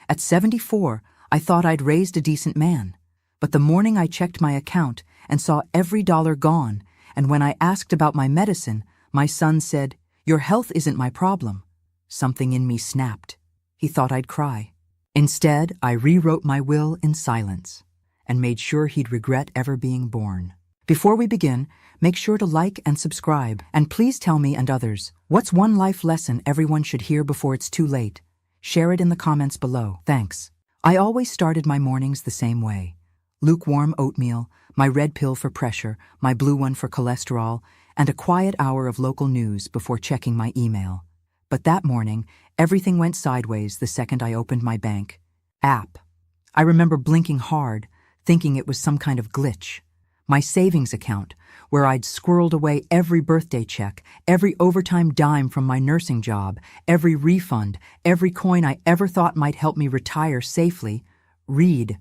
At 74, I thought I'd raised a decent man. But the morning I checked my account and saw every dollar gone, and when I asked about my medicine, my son said, "Your health isn't my problem." Something in me snapped. He thought I'd cry. Instead, I rewrote my will in silence and made sure he'd regret ever being born. Before we begin, make sure to like and subscribe, and please tell me and others, what's one life lesson everyone should hear before it's too late? Share it in the comments below. Thanks. I always started my mornings the same way. Lukewarm oatmeal, my red pill for pressure, my blue one for cholesterol, and a quiet hour of local news before checking my email. But that morning, everything went sideways the second I opened my bank app. I remember blinking hard, thinking it was some kind of glitch. My savings account, where I'd squirreled away every birthday check, every overtime dime from my nursing job, every refund, every coin I ever thought might help me retire safely, read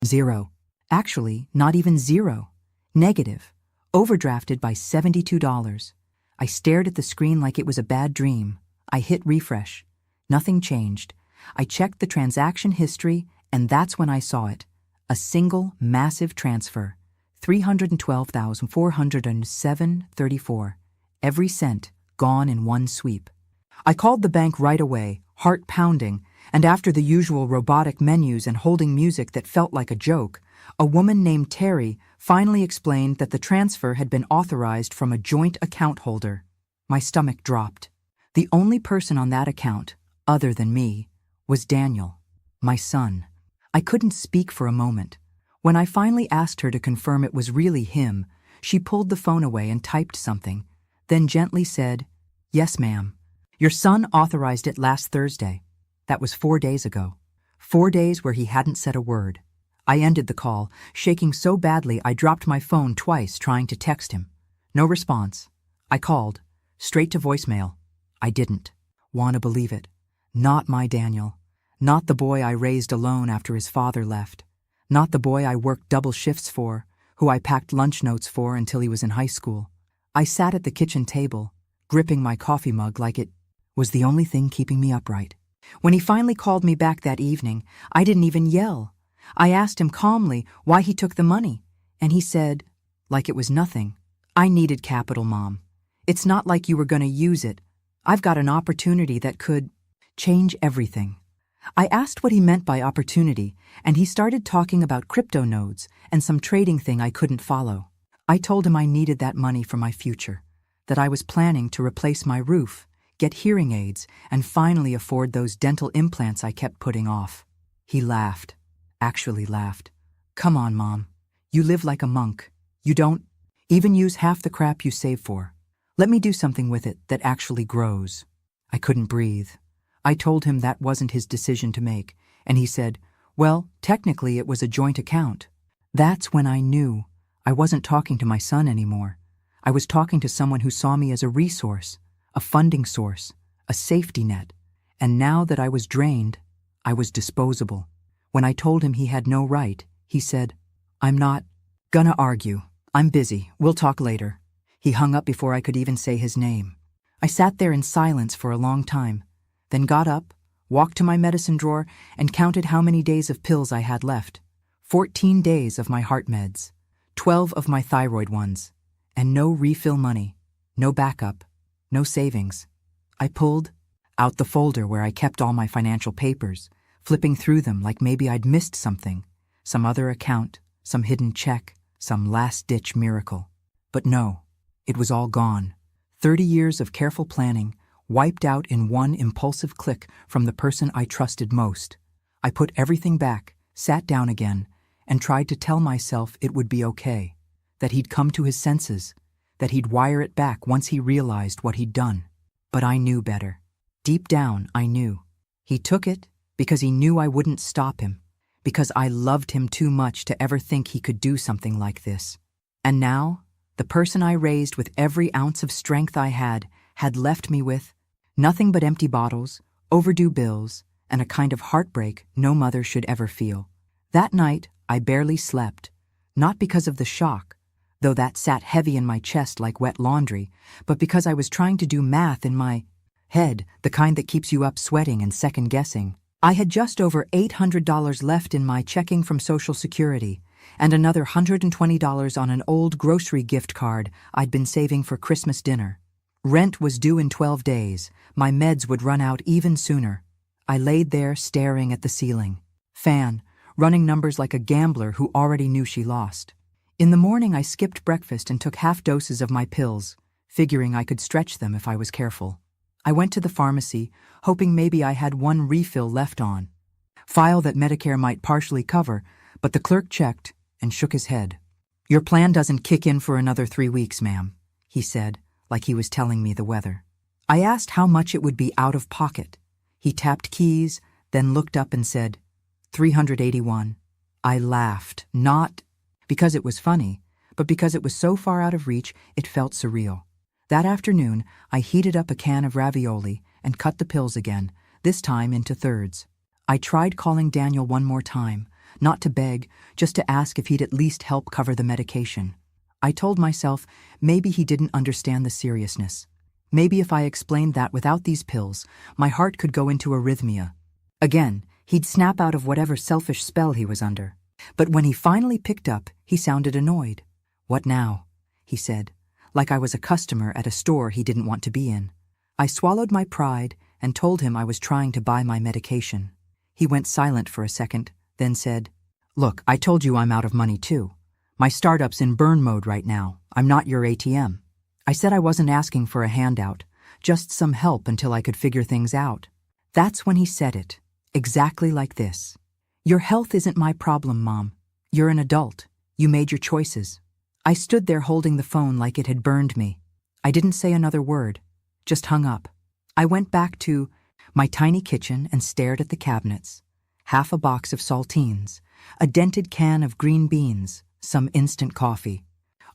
zero. Actually, not even zero. Negative. Overdrafted by $72. I stared at the screen like it was a bad dream. I hit refresh. Nothing changed. I checked the transaction history, and that's when I saw it. A single, massive transfer. $312,407.34. Every cent gone in one sweep. I called the bank right away, heart pounding, and after the usual robotic menus and holding music that felt like a joke, a woman named Terry finally explained that the transfer had been authorized from a joint account holder. My stomach dropped. The only person on that account, other than me, was Daniel, my son. I couldn't speak for a moment. When I finally asked her to confirm it was really him, she pulled the phone away and typed something, then gently said, "Yes, ma'am. Your son authorized it last Thursday." That was 4 days ago. 4 days where he hadn't said a word. I ended the call, shaking so badly I dropped my phone twice trying to text him. No response. I called, straight to voicemail. I didn't want to believe it. Not my Daniel. Not the boy I raised alone after his father left. Not the boy I worked double shifts for, who I packed lunch notes for until he was in high school. I sat at the kitchen table, gripping my coffee mug like it was the only thing keeping me upright. When he finally called me back that evening, I didn't even yell. I asked him calmly why he took the money, and he said, like it was nothing, "I needed capital, Mom. It's not like you were going to use it. I've got an opportunity that could change everything." I asked what he meant by opportunity, and he started talking about crypto nodes and some trading thing I couldn't follow. I told him I needed that money for my future, that I was planning to replace my roof, get hearing aids, and finally afford those dental implants I kept putting off. He laughed. Actually laughed. "Come on, Mom. You live like a monk. You don't even use half the crap you save for. Let me do something with it that actually grows." I couldn't breathe. I told him that wasn't his decision to make, and he said, "Well, technically it was a joint account." That's when I knew I wasn't talking to my son anymore. I was talking to someone who saw me as a resource, a funding source, a safety net. And now that I was drained, I was disposable. When I told him he had no right, he said, "I'm not gonna argue. I'm busy. We'll talk later." He hung up before I could even say his name. I sat there in silence for a long time, then got up, walked to my medicine drawer, and counted how many days of pills I had left. 14 days of my heart meds, 12 of my thyroid ones, and no refill money, no backup, no savings. I pulled out the folder where I kept all my financial papers, flipping through them like maybe I'd missed something, some other account, some hidden check, some last-ditch miracle. But no, it was all gone. 30 years of careful planning, wiped out in one impulsive click from the person I trusted most. I put everything back, sat down again, and tried to tell myself it would be okay, that he'd come to his senses, that he'd wire it back once he realized what he'd done. But I knew better. Deep down, I knew. He took it because he knew I wouldn't stop him, because I loved him too much to ever think he could do something like this. And now, the person I raised with every ounce of strength I had left me with nothing but empty bottles, overdue bills, and a kind of heartbreak no mother should ever feel. That night, I barely slept, not because of the shock, though that sat heavy in my chest like wet laundry, but because I was trying to do math in my head, the kind that keeps you up sweating and second-guessing. I had just over $800 left in my checking from Social Security, and another $120 on an old grocery gift card I'd been saving for Christmas dinner. Rent was due in 12 days. My meds would run out even sooner. I laid there staring at the ceiling. Fan, running numbers like a gambler who already knew she lost. In the morning, I skipped breakfast and took half doses of my pills, figuring I could stretch them if I was careful. I went to the pharmacy, hoping maybe I had one refill left on. File that Medicare might partially cover, but the clerk checked and shook his head. "Your plan doesn't kick in for another 3 weeks, ma'am," he said, like he was telling me the weather. I asked how much it would be out of pocket. He tapped keys, then looked up and said, $381. I laughed, not because it was funny, but because it was so far out of reach it felt surreal. That afternoon, I heated up a can of ravioli and cut the pills again, this time into thirds. I tried calling Daniel one more time, not to beg, just to ask if he'd at least help cover the medication. I told myself maybe he didn't understand the seriousness. Maybe if I explained that without these pills, my heart could go into arrhythmia. Again, he'd snap out of whatever selfish spell he was under. But when he finally picked up, he sounded annoyed. "What now?" he said, like I was a customer at a store he didn't want to be in. I swallowed my pride and told him I was trying to buy my medication. He went silent for a second, then said, "Look, I told you I'm out of money too. My startup's in burn mode right now. I'm not your ATM." I said I wasn't asking for a handout, just some help until I could figure things out. That's when he said it, exactly like this. "Your health isn't my problem, Mom. You're an adult. You made your choices." I stood there holding the phone like it had burned me. I didn't say another word, just hung up. I went back to my tiny kitchen and stared at the cabinets. Half a box of saltines, a dented can of green beans, some instant coffee.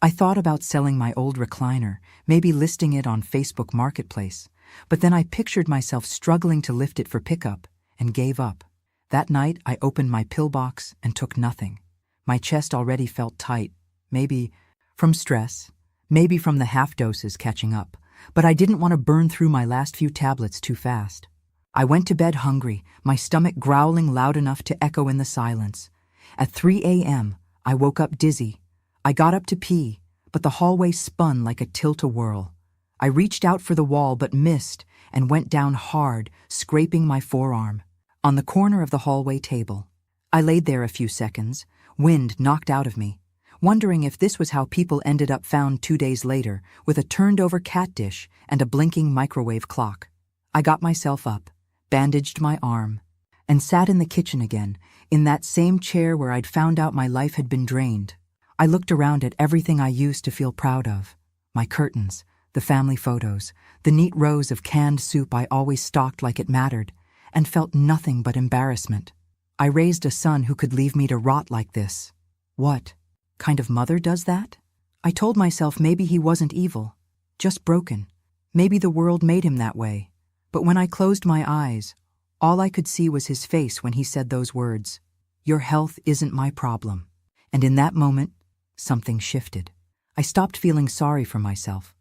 I thought about selling my old recliner, maybe listing it on Facebook Marketplace, but then I pictured myself struggling to lift it for pickup and gave up. That night, I opened my pill box and took nothing. My chest already felt tight, maybe from stress, maybe from the half doses catching up, but I didn't want to burn through my last few tablets too fast. I went to bed hungry, my stomach growling loud enough to echo in the silence. At 3 a.m., I woke up dizzy. I got up to pee, but the hallway spun like a tilt-a-whirl. I reached out for the wall but missed and went down hard, scraping my forearm. On the corner of the hallway table. I laid there a few seconds, wind knocked out of me, wondering if this was how people ended up found 2 days later with a turned-over cat dish and a blinking microwave clock. I got myself up, bandaged my arm, and sat in the kitchen again, in that same chair where I'd found out my life had been drained. I looked around at everything I used to feel proud of. My curtains, the family photos, the neat rows of canned soup I always stocked like it mattered, and felt nothing but embarrassment. I raised a son who could leave me to rot like this. What kind of mother does that? I told myself maybe he wasn't evil, just broken. Maybe the world made him that way. But when I closed my eyes, all I could see was his face when he said those words. "Your health isn't my problem." And in that moment, something shifted. I stopped feeling sorry for myself.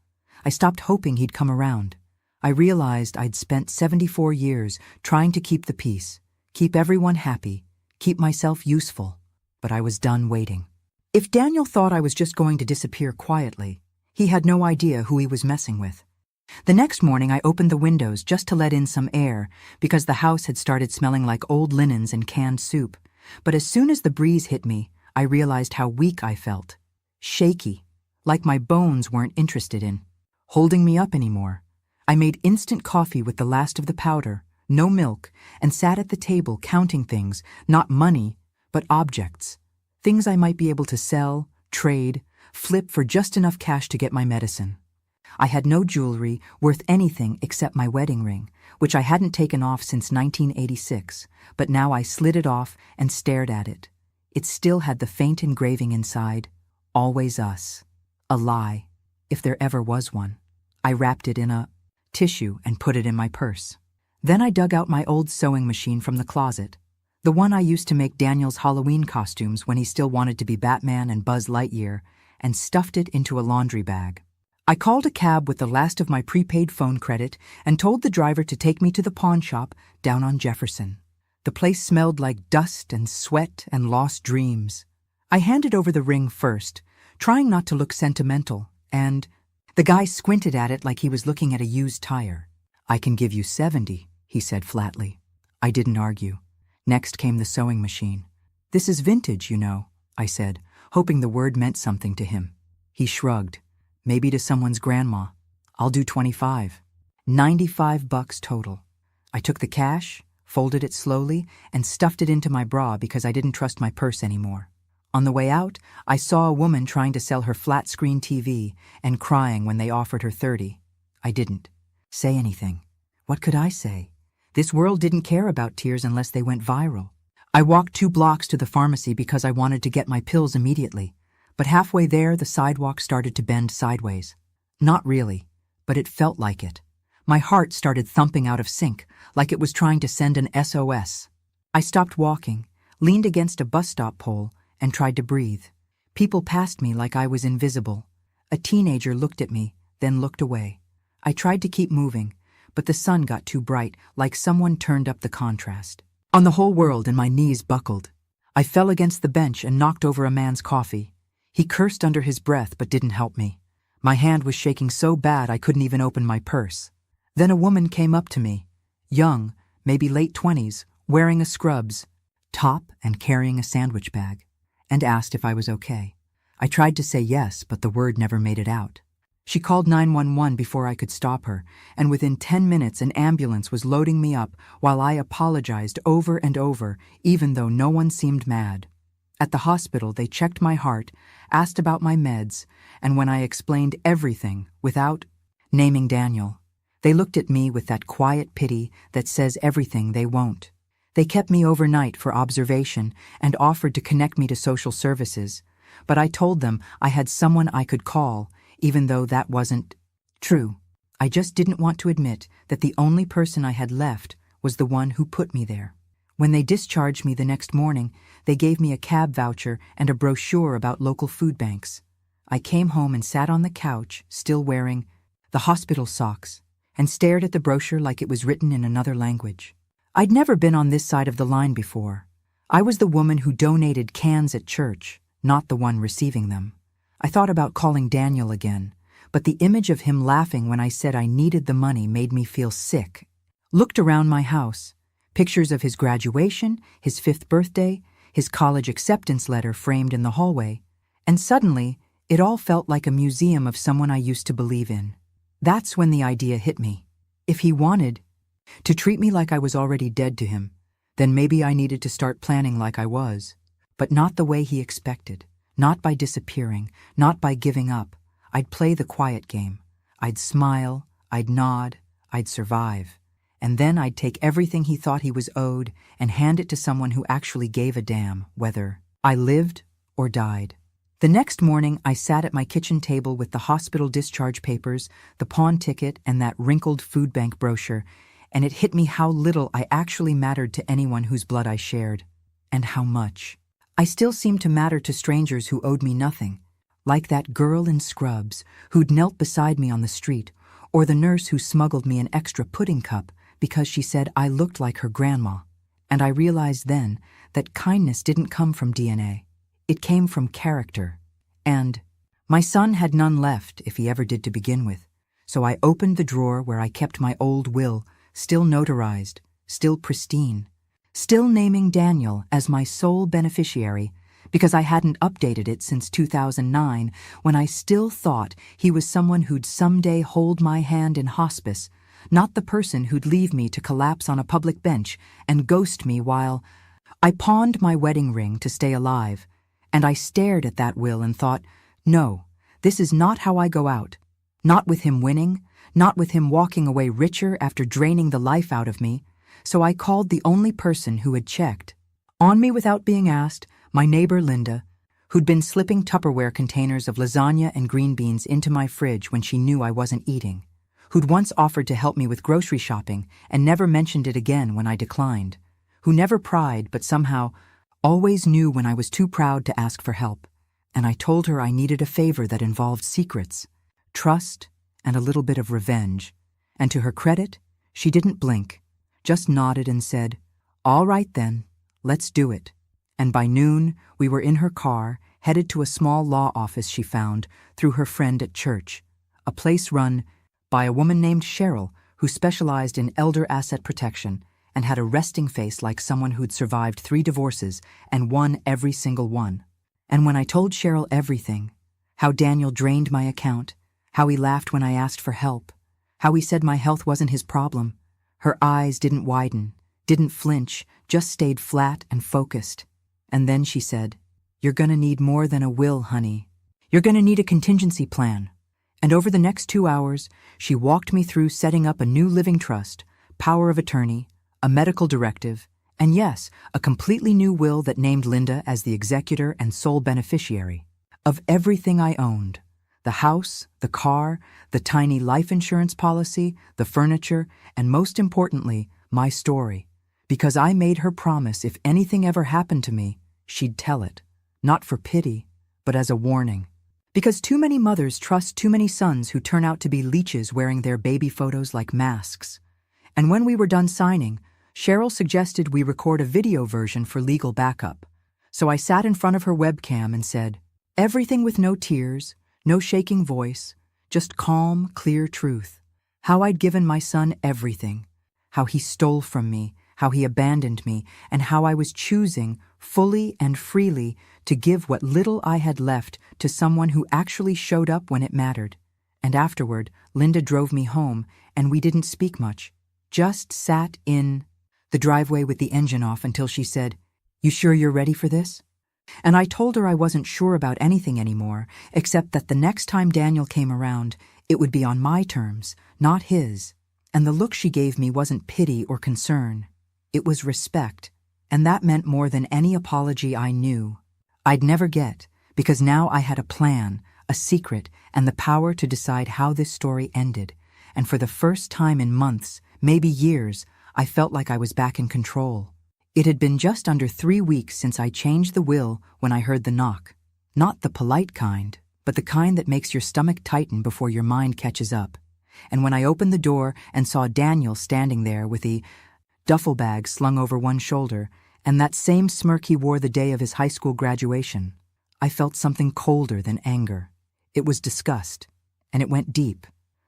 I stopped hoping he'd come around. I realized I'd spent 74 years trying to keep the peace, keep everyone happy, keep myself useful. But I was done waiting. If Daniel thought I was just going to disappear quietly, he had no idea who he was messing with. The next morning I opened the windows just to let in some air because the house had started smelling like old linens and canned soup. But as soon as the breeze hit me, I realized how weak I felt. Shaky, like my bones weren't interested in holding me up anymore. I made instant coffee with the last of the powder, no milk, and sat at the table counting things, not money, but objects. Things I might be able to sell, trade, flip for just enough cash to get my medicine. I had no jewelry worth anything except my wedding ring, which I hadn't taken off since 1986, but now I slid it off and stared at it. It still had the faint engraving inside, "Always us." A lie, if there ever was one. I wrapped it in a tissue and put it in my purse. Then I dug out my old sewing machine from the closet, the one I used to make Daniel's Halloween costumes when he still wanted to be Batman and Buzz Lightyear, and stuffed it into a laundry bag. I called a cab with the last of my prepaid phone credit and told the driver to take me to the pawn shop down on Jefferson. The place smelled like dust and sweat and lost dreams. I handed over the ring first, trying not to look sentimental, and the guy squinted at it like he was looking at a used tire. "I can give you 70, he said flatly. I didn't argue. Next came the sewing machine. "This is vintage, you know," I said, hoping the word meant something to him. He shrugged. "Maybe to someone's grandma. I'll do 25. $95 total." I took the cash, folded it slowly, and stuffed it into my bra because I didn't trust my purse anymore. On the way out, I saw a woman trying to sell her flat-screen TV and crying when they offered her 30. I didn't say anything. What could I say? This world didn't care about tears unless they went viral. I walked 2 blocks to the pharmacy because I wanted to get my pills immediately, but halfway there the sidewalk started to bend sideways. Not really, but it felt like it. My heart started thumping out of sync, like it was trying to send an SOS. I stopped walking, leaned against a bus stop pole, and tried to breathe. People passed me like I was invisible. A teenager looked at me, then looked away. I tried to keep moving, but the sun got too bright, like someone turned up the contrast. On the whole world, and my knees buckled. I fell against the bench and knocked over a man's coffee. He cursed under his breath but didn't help me. My hand was shaking so bad I couldn't even open my purse. Then a woman came up to me, young, maybe late 20s, wearing a scrubs top and carrying a sandwich bag, and asked if I was okay. I tried to say yes, but the word never made it out. She called 911 before I could stop her, and within 10 minutes an ambulance was loading me up while I apologized over and over, even though no one seemed mad. At the hospital, they checked my heart, asked about my meds, and when I explained everything without naming Daniel, they looked at me with that quiet pity that says everything they won't. They kept me overnight for observation and offered to connect me to social services, but I told them I had someone I could call, even though that wasn't true. I just didn't want to admit that the only person I had left was the one who put me there. When they discharged me the next morning, they gave me a cab voucher and a brochure about local food banks. I came home and sat on the couch, still wearing the hospital socks, and stared at the brochure like it was written in another language. I'd never been on this side of the line before. I was the woman who donated cans at church, not the one receiving them. I thought about calling Daniel again, but the image of him laughing when I said I needed the money made me feel sick. Looked around my house, pictures of his graduation, his 5th birthday, his college acceptance letter framed in the hallway, and suddenly it all felt like a museum of someone I used to believe in. That's when the idea hit me. If he wanted to treat me like I was already dead to him, then maybe I needed to start planning like I was, but not the way he expected. Not by disappearing, not by giving up. I'd play the quiet game. I'd smile, I'd nod, I'd survive. And then I'd take everything he thought he was owed and hand it to someone who actually gave a damn whether I lived or died. The next morning, I sat at my kitchen table with the hospital discharge papers, the pawn ticket, and that wrinkled food bank brochure, and it hit me how little I actually mattered to anyone whose blood I shared, and how much. I still seemed to matter to strangers who owed me nothing, like that girl in scrubs who'd knelt beside me on the street, or the nurse who smuggled me an extra pudding cup because she said I looked like her grandma. And I realized then that kindness didn't come from DNA. It came from character. And my son had none left, if he ever did to begin with, so I opened the drawer where I kept my old will, still notarized, still pristine, still naming Daniel as my sole beneficiary because I hadn't updated it since 2009 when I still thought he was someone who'd someday hold my hand in hospice, not the person who'd leave me to collapse on a public bench and ghost me while I pawned my wedding ring to stay alive, and I stared at that will and thought, no, this is not how I go out. Not with him winning, not with him walking away richer after draining the life out of me. So I called the only person who had checked on me without being asked, my neighbor Linda, who'd been slipping Tupperware containers of lasagna and green beans into my fridge when she knew I wasn't eating, who'd once offered to help me with grocery shopping and never mentioned it again when I declined, who never pried but somehow always knew when I was too proud to ask for help, and I told her I needed a favor that involved secrets, trust, and a little bit of revenge, and to her credit, she didn't blink, just nodded and said, All right then, let's do it. And by noon, we were in her car, headed to a small law office she found through her friend at church, a place run by a woman named Cheryl who specialized in elder asset protection and had a resting face like someone who'd survived 3 divorces and won every single one. And when I told Cheryl everything, how Daniel drained my account, how he laughed when I asked for help, how he said my health wasn't his problem, her eyes didn't widen, didn't flinch, just stayed flat and focused. And then she said, "You're gonna need more than a will, honey. You're gonna need a contingency plan." And over the next 2 hours, she walked me through setting up a new living trust, power of attorney, a medical directive, and yes, a completely new will that named Linda as the executor and sole beneficiary of everything I owned: the house, the car, the tiny life insurance policy, the furniture, and most importantly, my story. Because I made her promise if anything ever happened to me, she'd tell it, not for pity, but as a warning. Because too many mothers trust too many sons who turn out to be leeches wearing their baby photos like masks. And when we were done signing, Cheryl suggested we record a video version for legal backup. So I sat in front of her webcam and said, everything with no tears, no shaking voice, just calm, clear truth. How I'd given my son everything. How he stole from me, how he abandoned me, and how I was choosing, fully and freely, to give what little I had left to someone who actually showed up when it mattered. And afterward, Linda drove me home, and we didn't speak much. Just sat in the driveway with the engine off until she said, "You sure you're ready for this?" And I told her I wasn't sure about anything anymore, except that the next time Daniel came around, it would be on my terms, not his. And the look she gave me wasn't pity or concern. It was respect, and that meant more than any apology I knew. I'd never get, because now I had a plan, a secret, and the power to decide how this story ended. And for the first time in months, maybe years, I felt like I was back in control. It had been just under 3 weeks since I changed the will when I heard the knock. Not the polite kind, but the kind that makes your stomach tighten before your mind catches up. And when I opened the door and saw Daniel standing there with the duffel bag slung over one shoulder and that same smirk he wore the day of his high school graduation, I felt something colder than anger. It was disgust, and it went deep.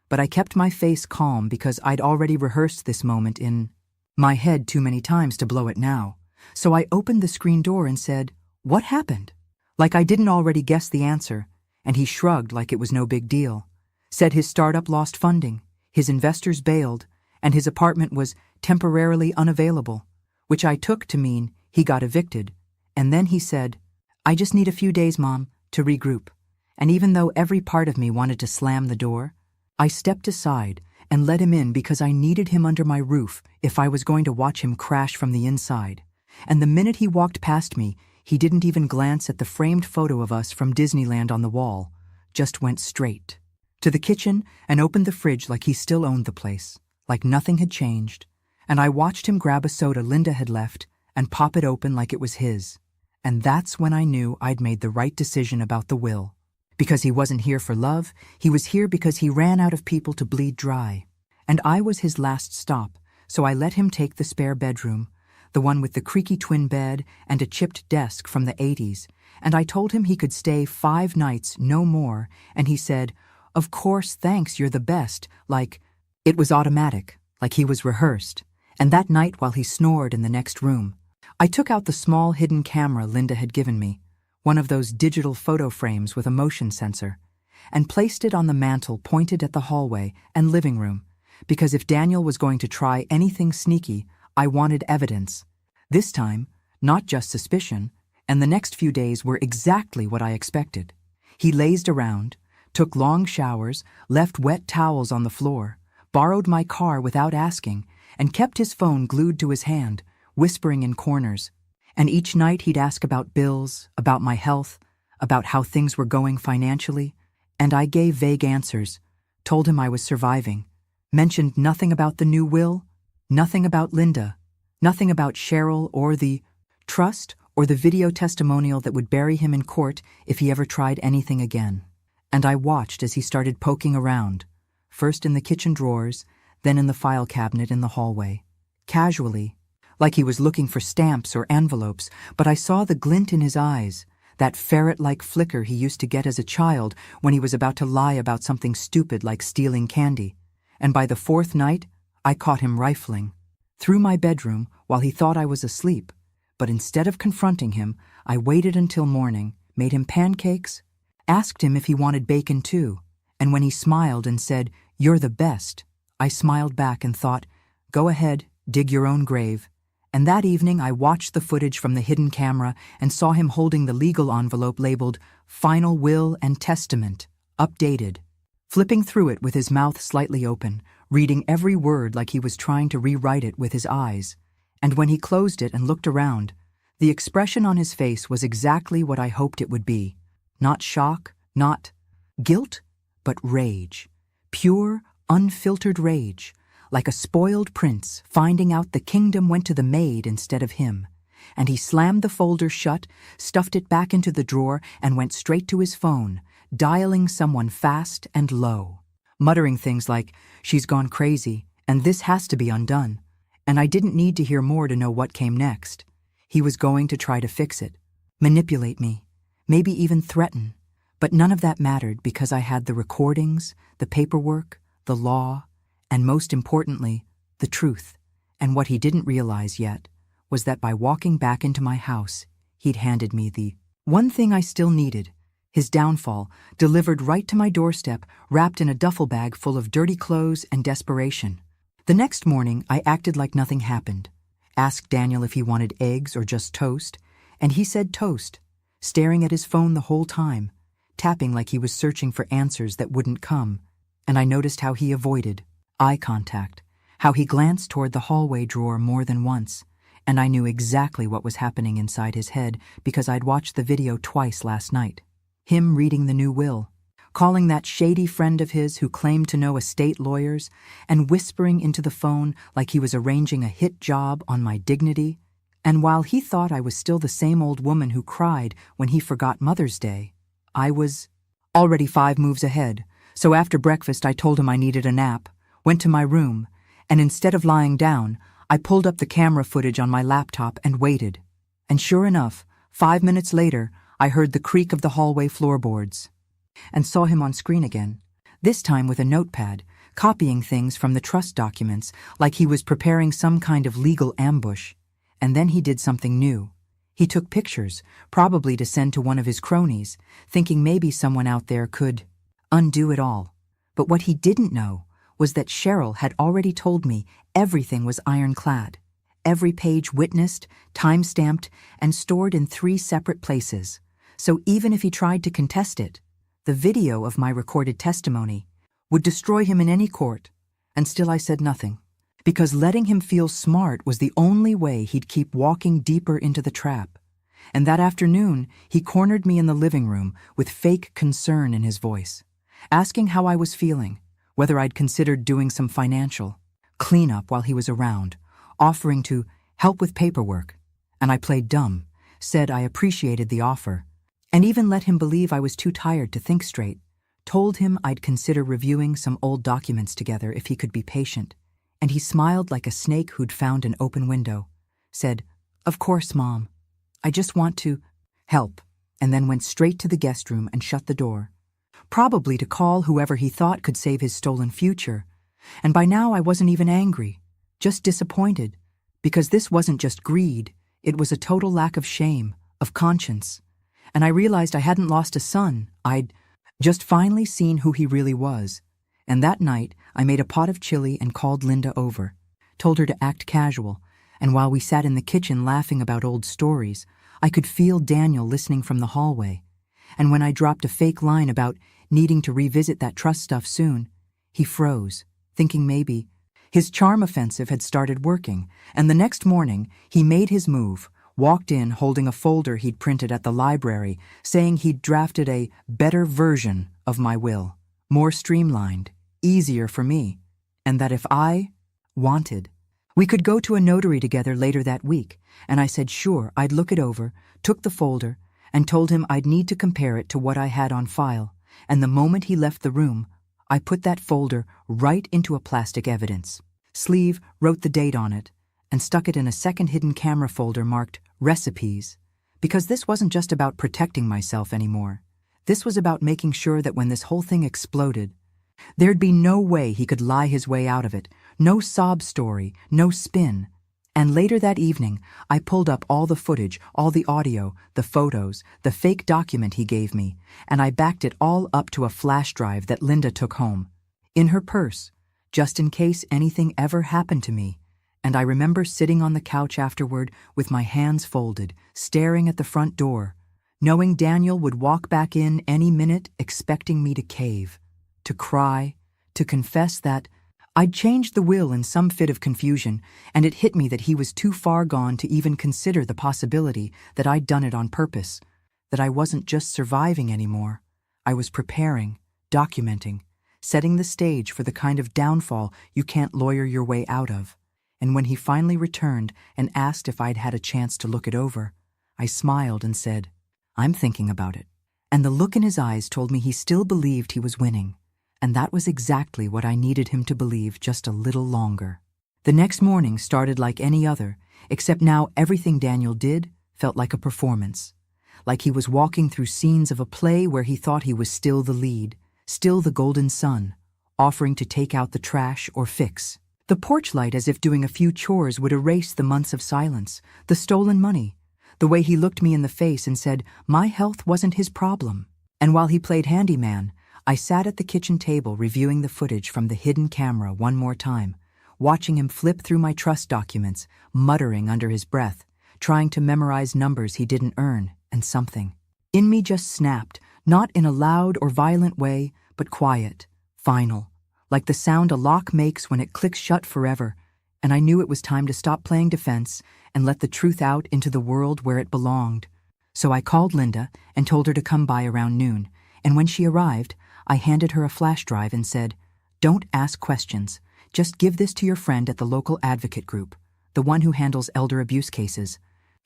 But I kept my face calm because I'd already rehearsed this moment in my head too many times to blow it now. So I opened the screen door and said, "What happened?" Like I didn't already guess the answer, and he shrugged like it was no big deal. Said his startup lost funding, his investors bailed, and his apartment was temporarily unavailable, which I took to mean he got evicted. And then he said, "I just need a few days, Mom, to regroup." And even though every part of me wanted to slam the door, I stepped aside and let him in because I needed him under my roof if I was going to watch him crash from the inside. And the minute he walked past me, he didn't even glance at the framed photo of us from Disneyland on the wall, just went straight to the kitchen and opened the fridge like he still owned the place, like nothing had changed. And I watched him grab a soda Linda had left and pop it open like it was his. And that's when I knew I'd made the right decision about the will. Because he wasn't here for love, he was here because he ran out of people to bleed dry. And I was his last stop, so I let him take the spare bedroom, the one with the creaky twin bed and a chipped desk from the 80s, and I told him he could stay 5 nights, no more, and he said, "Of course, thanks, you're the best," like it was automatic, like he was rehearsed. And that night while he snored in the next room, I took out the small hidden camera Linda had given me, one of those digital photo frames with a motion sensor, and placed it on the mantel pointed at the hallway and living room, because if Daniel was going to try anything sneaky, I wanted evidence. This time, not just suspicion, and the next few days were exactly what I expected. He lazed around, took long showers, left wet towels on the floor, borrowed my car without asking, and kept his phone glued to his hand, whispering in corners. And each night he'd ask about bills, about my health, about how things were going financially, and I gave vague answers, told him I was surviving, mentioned nothing about the new will, nothing about Linda, nothing about Cheryl or the trust or the video testimonial that would bury him in court if he ever tried anything again. And I watched as he started poking around, first in the kitchen drawers, then in the file cabinet in the hallway, casually, like he was looking for stamps or envelopes, but I saw the glint in his eyes, that ferret-like flicker he used to get as a child when he was about to lie about something stupid like stealing candy. And by the fourth night, I caught him rifling through my bedroom while he thought I was asleep. But instead of confronting him, I waited until morning, made him pancakes, asked him if he wanted bacon too, and when he smiled and said, "You're the best," I smiled back and thought, "Go ahead, dig your own grave." And that evening I watched the footage from the hidden camera and saw him holding the legal envelope labeled "Final Will and Testament, updated," flipping through it with his mouth slightly open, reading every word like he was trying to rewrite it with his eyes. And when he closed it and looked around, the expression on his face was exactly what I hoped it would be. Not shock, not guilt, but rage. Pure, unfiltered rage, like a spoiled prince finding out the kingdom went to the maid instead of him. And he slammed the folder shut, stuffed it back into the drawer, and went straight to his phone, dialing someone fast and low, muttering things like, "She's gone crazy, and this has to be undone." And I didn't need to hear more to know what came next. He was going to try to fix it, manipulate me, maybe even threaten. But none of that mattered because I had the recordings, the paperwork, the law, and most importantly, the truth. And what he didn't realize yet was that by walking back into my house, he'd handed me the one thing I still needed, his downfall, delivered right to my doorstep, wrapped in a duffel bag full of dirty clothes and desperation. The next morning, I acted like nothing happened, asked Daniel if he wanted eggs or just toast, and he said toast, staring at his phone the whole time, tapping like he was searching for answers that wouldn't come. And I noticed how he avoided eye contact, how he glanced toward the hallway drawer more than once, and I knew exactly what was happening inside his head because I'd watched the video twice last night. Him reading the new will, calling that shady friend of his who claimed to know estate lawyers, and whispering into the phone like he was arranging a hit job on my dignity. And while he thought I was still the same old woman who cried when he forgot Mother's Day, I was already 5 moves ahead. So after breakfast I told him I needed a nap, went to my room, and instead of lying down, I pulled up the camera footage on my laptop and waited. And sure enough, 5 minutes later, I heard the creak of the hallway floorboards and saw him on screen again, this time with a notepad, copying things from the trust documents like he was preparing some kind of legal ambush. And then he did something new. He took pictures, probably to send to one of his cronies, thinking maybe someone out there could undo it all. But what he didn't know was that Cheryl had already told me everything was ironclad, every page witnessed, time-stamped, and stored in 3 separate places. So even if he tried to contest it, the video of my recorded testimony would destroy him in any court. And still I said nothing, because letting him feel smart was the only way he'd keep walking deeper into the trap. And that afternoon, he cornered me in the living room with fake concern in his voice, asking how I was feeling, whether I'd considered doing some financial cleanup while he was around, offering to help with paperwork. And I played dumb, said I appreciated the offer, and even let him believe I was too tired to think straight, told him I'd consider reviewing some old documents together if he could be patient. And he smiled like a snake who'd found an open window, said, "Of course, Mom. I just want to help," and then went straight to the guest room and shut the door, probably to call whoever he thought could save his stolen future. And by now I wasn't even angry, just disappointed, because this wasn't just greed, it was a total lack of shame, of conscience. And I realized I hadn't lost a son, I'd just finally seen who he really was. And that night, I made a pot of chili and called Linda over, told her to act casual, and while we sat in the kitchen laughing about old stories, I could feel Daniel listening from the hallway. And when I dropped a fake line about needing to revisit that trust stuff soon, he froze, thinking maybe his charm offensive had started working. And the next morning, he made his move, walked in holding a folder he'd printed at the library, saying he'd drafted a better version of my will, more streamlined, easier for me, and that if I wanted, we could go to a notary together later that week. And I said sure, I'd look it over, took the folder, and told him I'd need to compare it to what I had on file. And the moment he left the room, I put that folder right into a plastic evidence sleeve, wrote the date on it, and stuck it in a second hidden camera folder marked Recipes, because this wasn't just about protecting myself anymore. This was about making sure that when this whole thing exploded, there'd be no way he could lie his way out of it, no sob story, no spin. And later that evening, I pulled up all the footage, all the audio, the photos, the fake document he gave me, and I backed it all up to a flash drive that Linda took home, in her purse, just in case anything ever happened to me. And I remember sitting on the couch afterward with my hands folded, staring at the front door, knowing Daniel would walk back in any minute, expecting me to cave, to cry, to confess that I'd changed the will in some fit of confusion, and it hit me that he was too far gone to even consider the possibility that I'd done it on purpose, that I wasn't just surviving anymore. I was preparing, documenting, setting the stage for the kind of downfall you can't lawyer your way out of. And when he finally returned and asked if I'd had a chance to look it over, I smiled and said, "I'm thinking about it." And the look in his eyes told me he still believed he was winning. And that was exactly what I needed him to believe, just a little longer. The next morning started like any other, except now everything Daniel did felt like a performance. Like he was walking through scenes of a play where he thought he was still the lead, still the golden son, offering to take out the trash or fix. The porch light, as if doing a few chores, would erase the months of silence, the stolen money, the way he looked me in the face and said my health wasn't his problem. And while he played handyman, I sat at the kitchen table reviewing the footage from the hidden camera one more time, watching him flip through my trust documents, muttering under his breath, trying to memorize numbers he didn't earn, and something in me just snapped, not in a loud or violent way, but quiet, final, like the sound a lock makes when it clicks shut forever, and I knew it was time to stop playing defense and let the truth out into the world where it belonged. So I called Linda and told her to come by around noon, and when she arrived, I handed her a flash drive and said, "Don't ask questions. Just give this to your friend at the local advocate group, the one who handles elder abuse cases."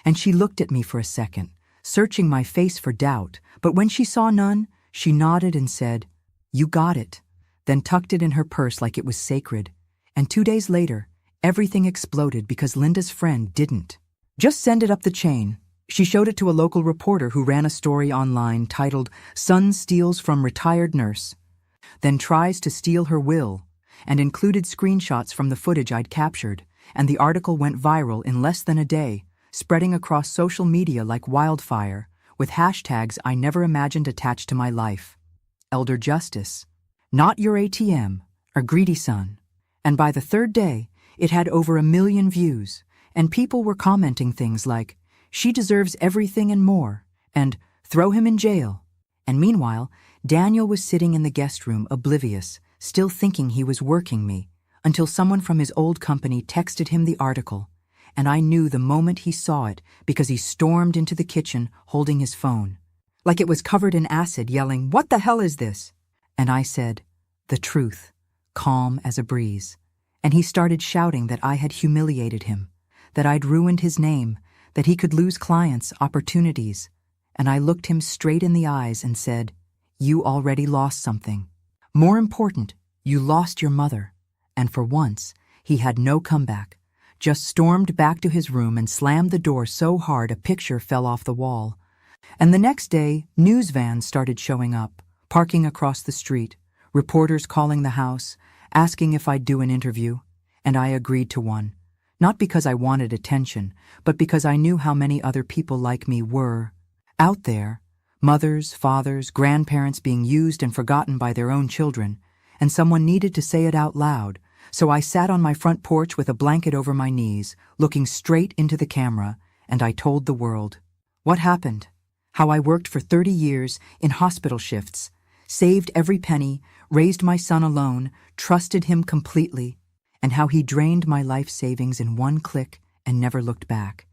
And she looked at me for a second, searching my face for doubt, but when she saw none, she nodded and said, "You got it," then tucked it in her purse like it was sacred. And 2 days later, everything exploded because Linda's friend didn't just send it up the chain. She showed it to a local reporter who ran a story online titled "Son Steals from Retired Nurse," then tries to steal her will, and included screenshots from the footage I'd captured, and the article went viral in less than a day, spreading across social media like wildfire, with hashtags I never imagined attached to my life. Elder Justice, Not Your ATM, or Greedy Son. And by the third day, it had over 1 million views, and people were commenting things like, "She deserves everything and more," and "Throw him in jail." And meanwhile, Daniel was sitting in the guest room, oblivious, still thinking he was working me, until someone from his old company texted him the article, and I knew the moment he saw it because he stormed into the kitchen holding his phone, like it was covered in acid, yelling, "What the hell is this?" And I said, "The truth," calm as a breeze. And he started shouting that I had humiliated him, that I'd ruined his name, that he could lose clients, opportunities. And I looked him straight in the eyes and said, "You already lost something. More important, you lost your mother." And for once, he had no comeback, just stormed back to his room and slammed the door so hard a picture fell off the wall. And the next day, news vans started showing up, parking across the street, reporters calling the house, asking if I'd do an interview, and I agreed to one. Not because I wanted attention, but because I knew how many other people like me were out there, mothers, fathers, grandparents being used and forgotten by their own children, and someone needed to say it out loud. So I sat on my front porch with a blanket over my knees, looking straight into the camera, and I told the world what happened, how I worked for 30 years in hospital shifts, saved every penny, raised my son alone, trusted him completely, and how he drained my life savings in one click and never looked back.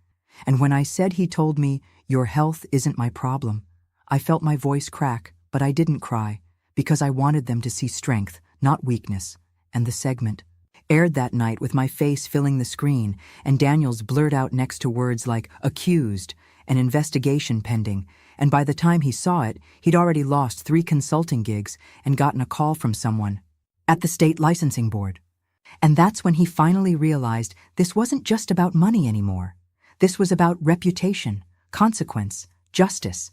And when I said he told me, "Your health isn't my problem," I felt my voice crack, but I didn't cry, because I wanted them to see strength, not weakness. And the segment aired that night with my face filling the screen, and Daniel's blurred out next to words like "accused" and "investigation pending," and by the time he saw it, he'd already lost 3 consulting gigs and gotten a call from someone at the state licensing board. And that's when he finally realized this wasn't just about money anymore. This was about reputation, consequence, justice.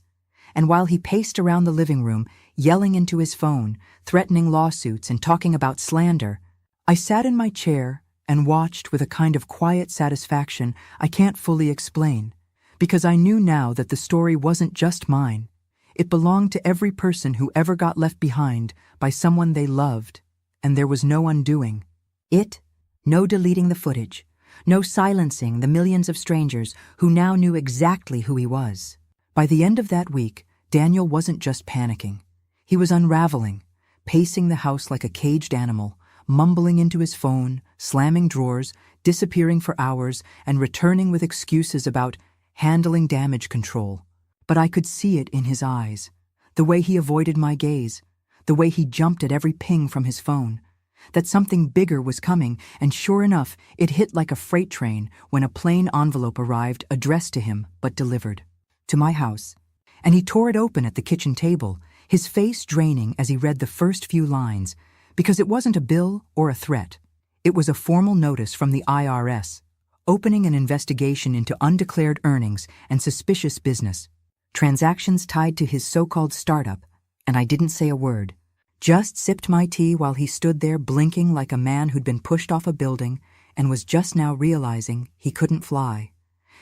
And while he paced around the living room, yelling into his phone, threatening lawsuits and talking about slander, I sat in my chair and watched with a kind of quiet satisfaction I can't fully explain, because I knew now that the story wasn't just mine. It belonged to every person who ever got left behind by someone they loved, and there was no undoing it, no deleting the footage, no silencing the millions of strangers who now knew exactly who he was. By the end of that week, Daniel wasn't just panicking. He was unraveling, pacing the house like a caged animal, mumbling into his phone, slamming drawers, disappearing for hours, and returning with excuses about handling damage control. But I could see it in his eyes, the way he avoided my gaze, the way he jumped at every ping from his phone, that something bigger was coming, and sure enough, it hit like a freight train when a plain envelope arrived addressed to him but delivered. To my house. And he tore it open at the kitchen table, his face draining as he read the first few lines, because it wasn't a bill or a threat. It was a formal notice from the IRS, opening an investigation into undeclared earnings and suspicious business, transactions tied to his so-called startup, and I didn't say a word. Just sipped my tea while he stood there blinking like a man who'd been pushed off a building and was just now realizing he couldn't fly.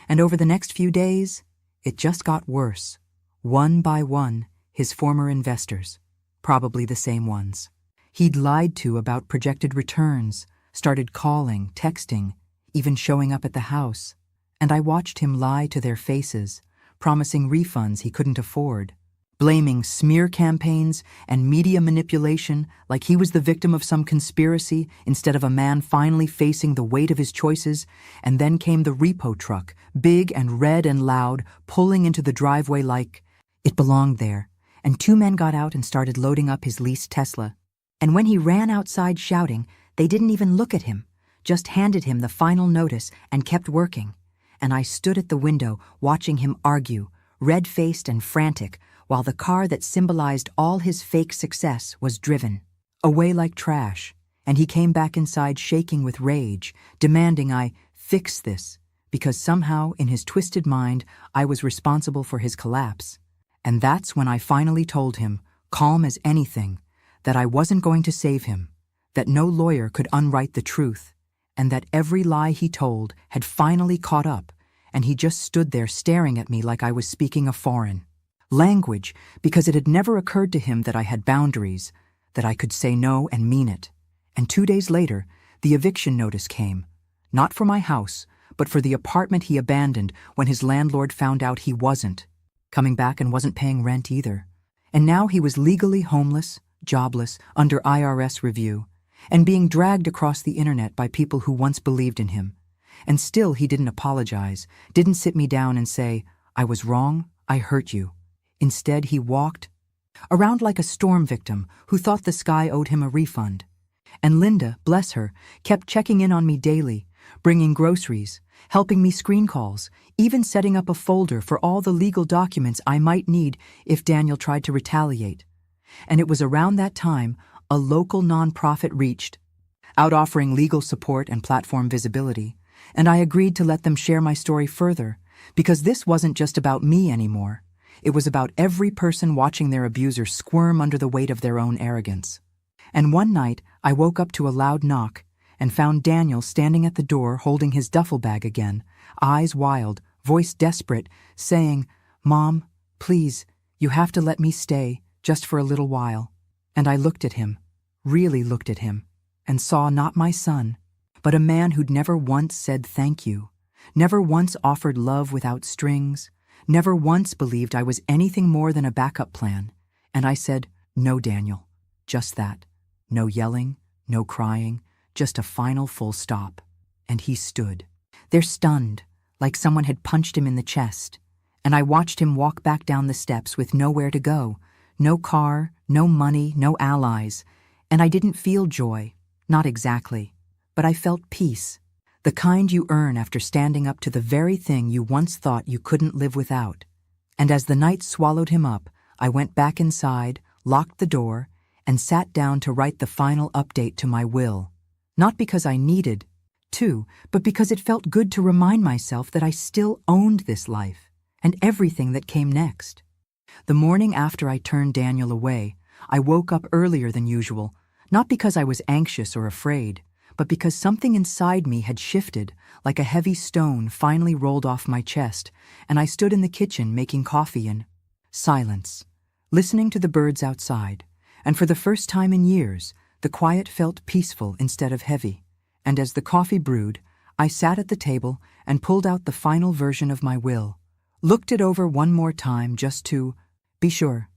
And over the next few days, it just got worse. One by one, his former investors, probably the same ones, he'd lied to about projected returns, started calling, texting, even showing up at the house. And I watched him lie to their faces, promising refunds he couldn't afford, blaming smear campaigns and media manipulation like he was the victim of some conspiracy instead of a man finally facing the weight of his choices. And then came the repo truck, big and red and loud, pulling into the driveway like it belonged there, and two men got out and started loading up his leased Tesla. And when he ran outside shouting, they didn't even look at him, just handed him the final notice and kept working. And I stood at the window watching him argue, red-faced and frantic, while the car that symbolized all his fake success was driven away like trash, and he came back inside shaking with rage, demanding I fix this, because somehow in his twisted mind I was responsible for his collapse. And that's when I finally told him, calm as anything, that I wasn't going to save him, that no lawyer could unwrite the truth, and that every lie he told had finally caught up, and he just stood there staring at me like I was speaking a foreign language, because it had never occurred to him that I had boundaries, that I could say no and mean it. And 2 days later, the eviction notice came, not for my house, but for the apartment he abandoned when his landlord found out he wasn't coming back and wasn't paying rent either. And now he was legally homeless, jobless, under IRS review, and being dragged across the internet by people who once believed in him. And still he didn't apologize, didn't sit me down and say, I was wrong, I hurt you. Instead, he walked around like a storm victim who thought the sky owed him a refund. And Linda, bless her, kept checking in on me daily, bringing groceries, helping me screen calls, even setting up a folder for all the legal documents I might need if Daniel tried to retaliate. And it was around that time a local nonprofit reached out offering legal support and platform visibility, and I agreed to let them share my story further, because this wasn't just about me anymore. It was about every person watching their abuser squirm under the weight of their own arrogance. And one night, I woke up to a loud knock and found Daniel standing at the door holding his duffel bag again, eyes wild, voice desperate, saying, Mom, please, you have to let me stay, just for a little while. And I looked at him, really looked at him, and saw not my son, but a man who'd never once said thank you, never once offered love without strings, never once believed I was anything more than a backup plan. And I said, no, Daniel, just that. No yelling, no crying, just a final full stop. And he stood there stunned, like someone had punched him in the chest. And I watched him walk back down the steps with nowhere to go, no car, no money, no allies. And I didn't feel joy, not exactly, but I felt peace. The kind you earn after standing up to the very thing you once thought you couldn't live without. And as the night swallowed him up, I went back inside, locked the door, and sat down to write the final update to my will. Not because I needed to, but because it felt good to remind myself that I still owned this life and everything that came next. The morning after I turned Daniel away, I woke up earlier than usual, not because I was anxious or afraid, but because something inside me had shifted, like a heavy stone finally rolled off my chest, and I stood in the kitchen making coffee in silence, listening to the birds outside, and for the first time in years, the quiet felt peaceful instead of heavy. And as the coffee brewed, I sat at the table and pulled out the final version of my will, looked it over one more time just to be sure,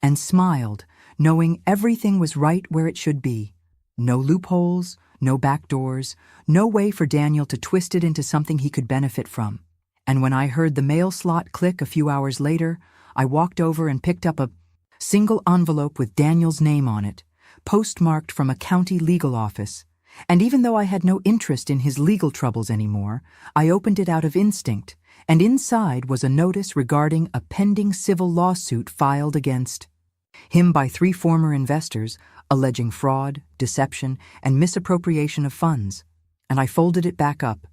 and smiled, knowing everything was right where it should be. No loopholes, no back doors, no way for Daniel to twist it into something he could benefit from. And when I heard the mail slot click a few hours later, I walked over and picked up a single envelope with Daniel's name on it, postmarked from a county legal office. And even though I had no interest in his legal troubles anymore, I opened it out of instinct, and inside was a notice regarding a pending civil lawsuit filed against him by 3 former investors, alleging fraud, deception, and misappropriation of funds. And I folded it back up,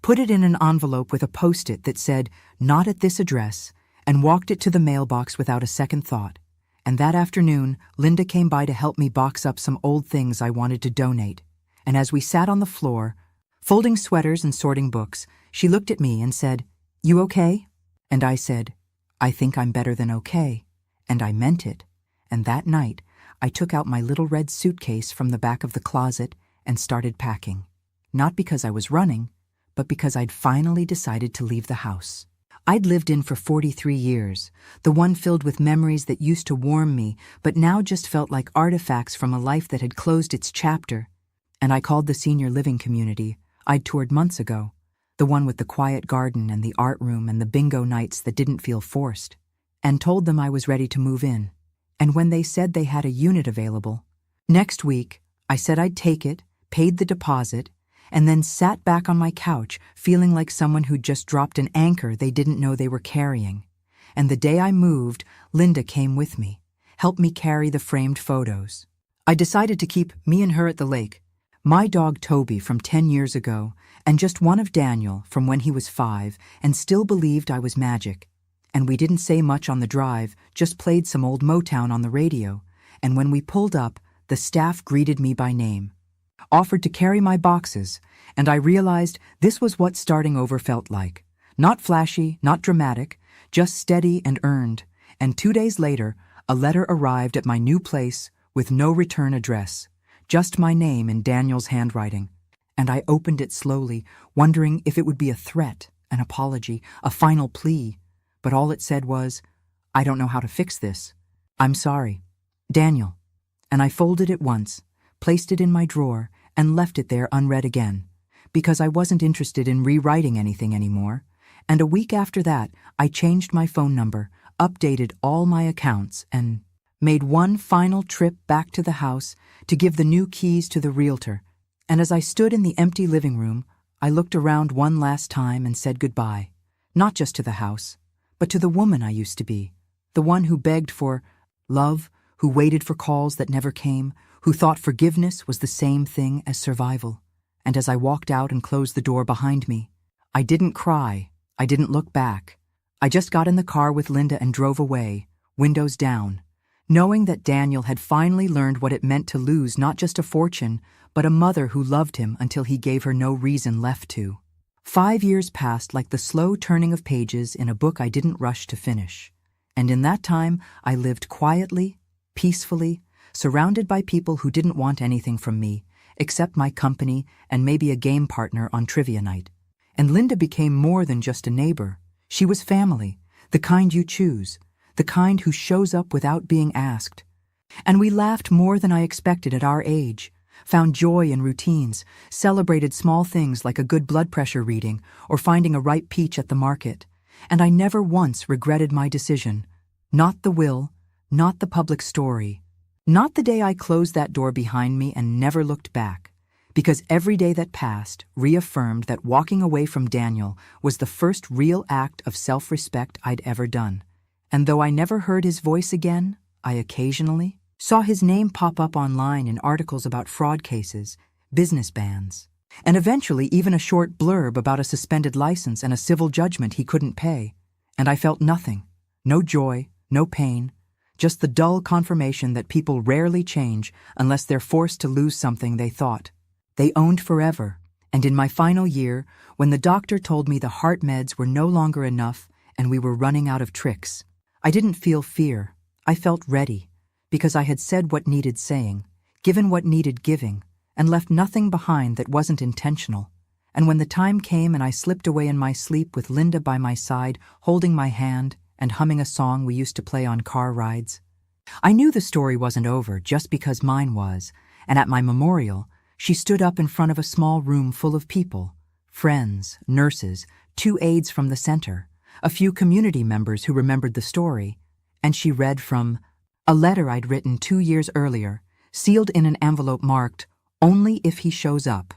put it in an envelope with a post-it that said, "Not at this address," and walked it to the mailbox without a second thought. And that afternoon, Linda came by to help me box up some old things I wanted to donate. And as we sat on the floor, folding sweaters and sorting books, she looked at me and said, "You okay?" And I said, "I think I'm better than okay." And I meant it. And that night, I took out my little red suitcase from the back of the closet and started packing. Not because I was running, but because I'd finally decided to leave the house I'd lived in for 43 years, the one filled with memories that used to warm me, but now just felt like artifacts from a life that had closed its chapter. And I called the senior living community I'd toured months ago, the one with the quiet garden and the art room and the bingo nights that didn't feel forced, and told them I was ready to move in. And when they said they had a unit available, next week, I said I'd take it, paid the deposit, and then sat back on my couch feeling like someone who'd just dropped an anchor they didn't know they were carrying. And the day I moved, Linda came with me, helped me carry the framed photos. I decided to keep me and her at the lake, my dog Toby from 10 years ago, and just one of Daniel from when he was 5, and still believed I was magic. And we didn't say much on the drive, just played some old Motown on the radio, and when we pulled up, the staff greeted me by name, offered to carry my boxes, and I realized this was what starting over felt like. Not flashy, not dramatic, just steady and earned. And 2 days later, a letter arrived at my new place with no return address, just my name in Daniel's handwriting. And I opened it slowly, wondering if it would be a threat, an apology, a final plea. But all it said was, "I don't know how to fix this. I'm sorry. Daniel." And I folded it once, placed it in my drawer, and left it there unread again, because I wasn't interested in rewriting anything anymore. And a week after that, I changed my phone number, updated all my accounts, and made one final trip back to the house to give the new keys to the realtor. And as I stood in the empty living room, I looked around one last time and said goodbye, not just to the house, but to the woman I used to be, the one who begged for love, who waited for calls that never came, who thought forgiveness was the same thing as survival. And as I walked out and closed the door behind me, I didn't cry, I didn't look back. I just got in the car with Linda and drove away, windows down, knowing that Daniel had finally learned what it meant to lose not just a fortune, but a mother who loved him until he gave her no reason left to. 5 years passed like the slow turning of pages in a book I didn't rush to finish. And in that time, I lived quietly, peacefully, surrounded by people who didn't want anything from me, except my company and maybe a game partner on trivia night. And Linda became more than just a neighbor. She was family, the kind you choose, the kind who shows up without being asked. And we laughed more than I expected at our age, found joy in routines, celebrated small things like a good blood pressure reading or finding a ripe peach at the market. And I never once regretted my decision. Not the will, not the public story, not the day I closed that door behind me and never looked back, because every day that passed reaffirmed that walking away from Daniel was the first real act of self-respect I'd ever done. And though I never heard his voice again, I occasionally saw his name pop up online in articles about fraud cases, business bans, and eventually even a short blurb about a suspended license and a civil judgment he couldn't pay. And I felt nothing. No joy, no pain, just the dull confirmation that people rarely change unless they're forced to lose something they thought they owned forever. And in my final year, when the doctor told me the heart meds were no longer enough and we were running out of tricks, I didn't feel fear. I felt ready, because I had said what needed saying, given what needed giving, and left nothing behind that wasn't intentional. And when the time came and I slipped away in my sleep with Linda by my side, holding my hand and humming a song we used to play on car rides, I knew the story wasn't over just because mine was, and at my memorial, she stood up in front of a small room full of people, friends, nurses, 2 aides from the center, a few community members who remembered the story, and she read from a letter I'd written 2 years earlier, sealed in an envelope marked, "Only if he shows up."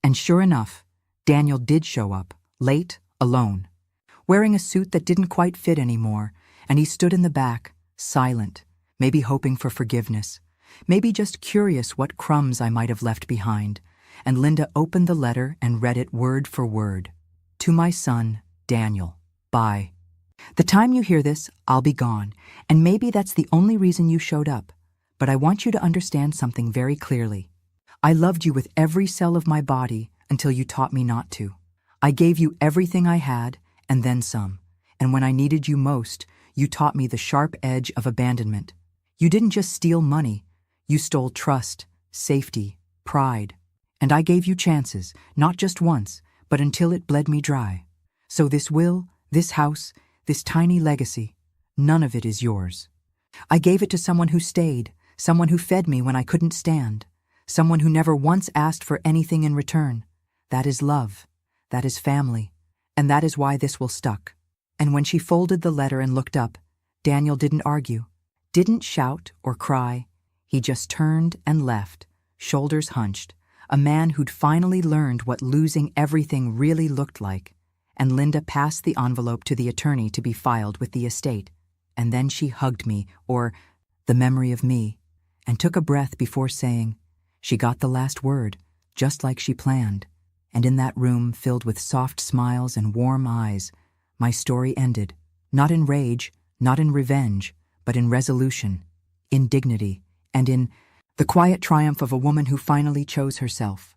And sure enough, Daniel did show up, late, alone, wearing a suit that didn't quite fit anymore, and he stood in the back, silent, maybe hoping for forgiveness, maybe just curious what crumbs I might have left behind. And Linda opened the letter and read it word for word. "To my son, Daniel, bye. The time you hear this, I'll be gone, and maybe that's the only reason you showed up. But I want you to understand something very clearly. I loved you with every cell of my body until you taught me not to. I gave you everything I had, and then some. And when I needed you most, you taught me the sharp edge of abandonment. You didn't just steal money. You stole trust, safety, pride. And I gave you chances, not just once, but until it bled me dry. So this will, this house, this tiny legacy, none of it is yours. I gave it to someone who stayed, someone who fed me when I couldn't stand, someone who never once asked for anything in return. That is love. That is family. And that is why this will stuck." And when she folded the letter and looked up, Daniel didn't argue, didn't shout or cry. He just turned and left, shoulders hunched, a man who'd finally learned what losing everything really looked like. And Linda passed the envelope to the attorney to be filed with the estate. And then she hugged me, or the memory of me, and took a breath before saying, she got the last word, just like she planned. And in that room filled with soft smiles and warm eyes, my story ended, not in rage, not in revenge, but in resolution, in dignity, and in the quiet triumph of a woman who finally chose herself.